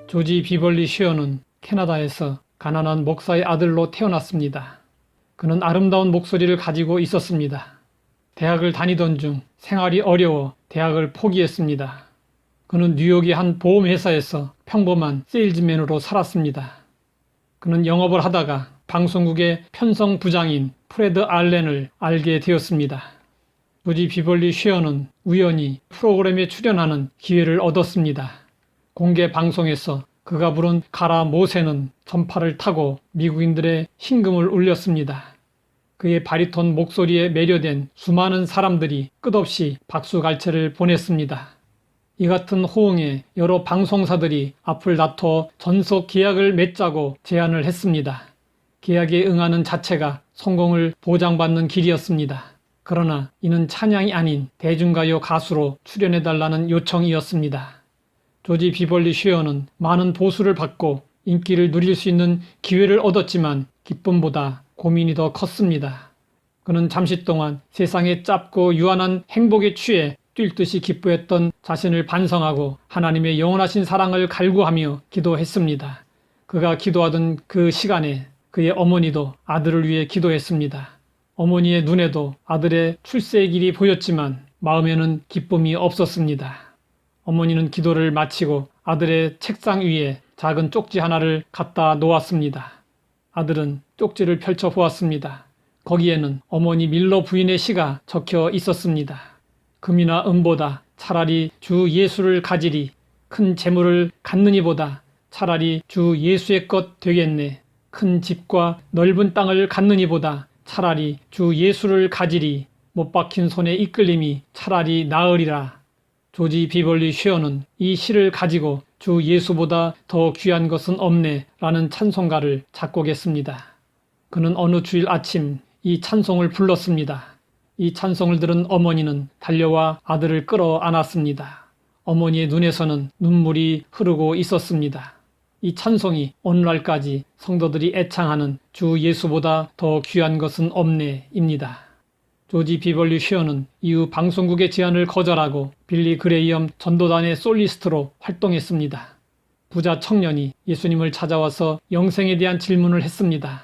조지 비벌리 쉐어는 캐나다에서 가난한 목사의 아들로 태어났습니다. 그는 아름다운 목소리를 가지고 있었습니다. 대학을 다니던 중 생활이 어려워 대학을 포기했습니다. 그는 뉴욕의 한 보험회사에서 평범한 세일즈맨으로 살았습니다. 그는 영업을 하다가 방송국의 편성 부장인 프레드 알렌을 알게 되었습니다. 조지 비벌리 쉐어는 우연히 프로그램에 출연하는 기회를 얻었습니다. 공개 방송에서 그가 부른 가라 모세는 전파를 타고 미국인들의 심금을 울렸습니다. 그의 바리톤 목소리에 매료된 수많은 사람들이 끝없이 박수갈채를 보냈습니다. 이 같은 호응에 여러 방송사들이 앞을 다퉈 전속 계약을 맺자고 제안을 했습니다. 계약에 응하는 자체가 성공을 보장받는 길이었습니다. 그러나 이는 찬양이 아닌 대중가요 가수로 출연해달라는 요청이었습니다. 조지 비벌리 쉐어는 많은 보수를 받고 인기를 누릴 수 있는 기회를 얻었지만 기쁨보다 고민이 더 컸습니다. 그는 잠시 동안 세상의 짧고 유한한 행복에 취해 뛸 듯이 기뻐했던 자신을 반성하고 하나님의 영원하신 사랑을 갈구하며 기도했습니다. 그가 기도하던 그 시간에 그의 어머니도 아들을 위해 기도했습니다. 어머니의 눈에도 아들의 출세의 길이 보였지만 마음에는 기쁨이 없었습니다. 어머니는 기도를 마치고 아들의 책상 위에 작은 쪽지 하나를 갖다 놓았습니다. 아들은 쪽지를 펼쳐 보았습니다. 거기에는 어머니 밀러 부인의 시가 적혀 있었습니다. 금이나 은보다 차라리 주 예수를 가지리. 큰 재물을 갖느니보다 차라리 주 예수의 것 되겠네. 큰 집과 넓은 땅을 갖느니보다 차라리 주 예수를 가지리. 못 박힌 손에 이끌림이 차라리 나으리라. 조지 비벌리 쉐어는 이 시를 가지고 주 예수보다 더 귀한 것은 없네 라는 찬송가를 작곡했습니다. 그는 어느 주일 아침 이 찬송을 불렀습니다. 이 찬송을 들은 어머니는 달려와 아들을 끌어안았습니다. 어머니의 눈에서는 눈물이 흐르고 있었습니다. 이 찬송이 오늘날까지 성도들이 애창하는 주 예수보다 더 귀한 것은 없네 입니다. 조지 비벌리 쉐어는 이후 방송국의 제안을 거절하고 빌리 그레이엄 전도단의 솔리스트로 활동했습니다. 부자 청년이 예수님을 찾아와서 영생에 대한 질문을 했습니다.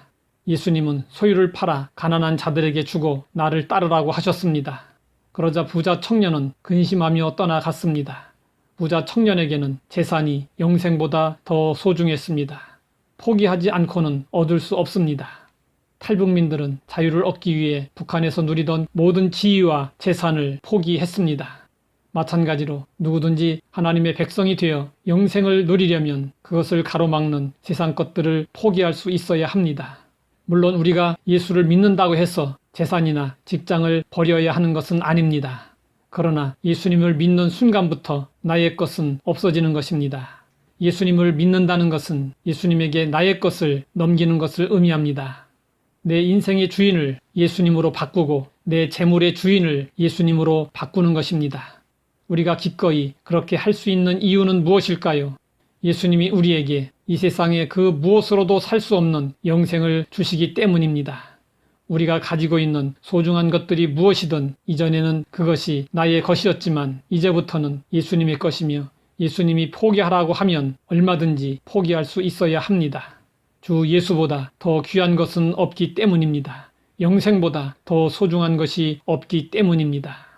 예수님은 소유를 팔아 가난한 자들에게 주고 나를 따르라고 하셨습니다. 그러자 부자 청년은 근심하며 떠나갔습니다. 부자 청년에게는 재산이 영생보다 더 소중했습니다. 포기하지 않고는 얻을 수 없습니다. 탈북민들은 자유를 얻기 위해 북한에서 누리던 모든 지위와 재산을 포기했습니다. 마찬가지로 누구든지 하나님의 백성이 되어 영생을 누리려면 그것을 가로막는 세상 것들을 포기할 수 있어야 합니다. 물론 우리가 예수를 믿는다고 해서 재산이나 직장을 버려야 하는 것은 아닙니다. 그러나 예수님을 믿는 순간부터 나의 것은 없어지는 것입니다. 예수님을 믿는다는 것은 예수님에게 나의 것을 넘기는 것을 의미합니다. 내 인생의 주인을 예수님으로 바꾸고 내 재물의 주인을 예수님으로 바꾸는 것입니다. 우리가 기꺼이 그렇게 할 수 있는 이유는 무엇일까요? 예수님이 우리에게 이 세상에 그 무엇으로도 살 수 없는 영생을 주시기 때문입니다. 우리가 가지고 있는 소중한 것들이 무엇이든 이전에는 그것이 나의 것이었지만 이제부터는 예수님의 것이며 예수님이 포기하라고 하면 얼마든지 포기할 수 있어야 합니다. 주 예수보다 더 귀한 것은 없기 때문입니다. 영생보다 더 소중한 것이 없기 때문입니다.